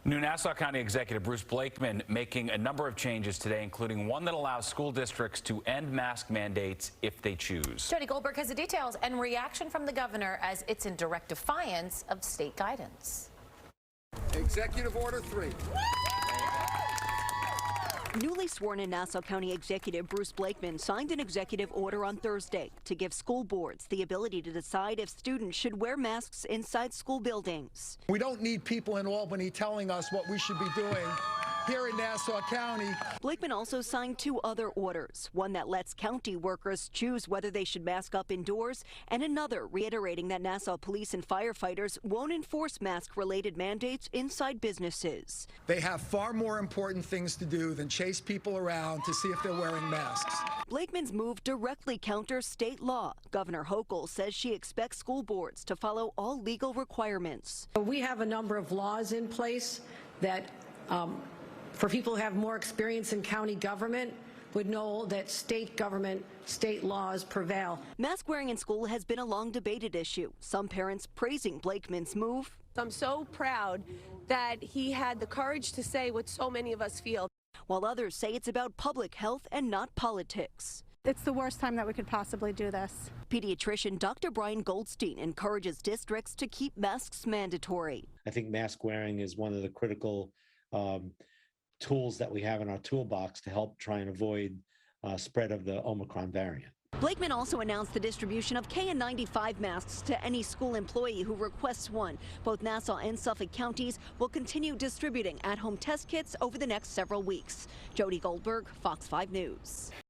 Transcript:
New Nassau County Executive Bruce Blakeman making a number of changes today, including one that allows school districts to end mask mandates if they choose. Jody Goldberg has the details and reaction from the governor as it's in direct defiance of state guidance. Executive Order 3. Newly sworn in Nassau County Executive Bruce Blakeman signed an executive order on Thursday to give school boards the ability to decide if students should wear masks inside school buildings. We don't need people in Albany telling us what we should be doing here in Nassau County. Blakeman also signed two other orders, one that lets county workers choose whether they should mask up indoors, and another reiterating that Nassau police and firefighters won't enforce mask-related mandates inside businesses. They have far more important things to do than chase people around to see if they're wearing masks. Blakeman's move directly counters state law. Governor Hochul says she expects school boards to follow all legal requirements. We have a number of laws in place that for people who have more experience in county government would know that state government, state laws prevail. Mask wearing in school has been a long debated issue. Some parents praising Blakeman's move. I'm so proud that he had the courage to say what so many of us feel. While others say it's about public health and not politics. It's the worst time that we could possibly do this. Pediatrician Dr. Brian Goldstein encourages districts to keep masks mandatory. I think mask wearing is one of the critical tools that we have in our toolbox to help try and avoid spread of the Omicron variant. Blakeman also announced the distribution of KN95 masks to any school employee who requests one. Both Nassau and Suffolk counties will continue distributing at-home test kits over the next several weeks. Jody Goldberg, Fox 5 News.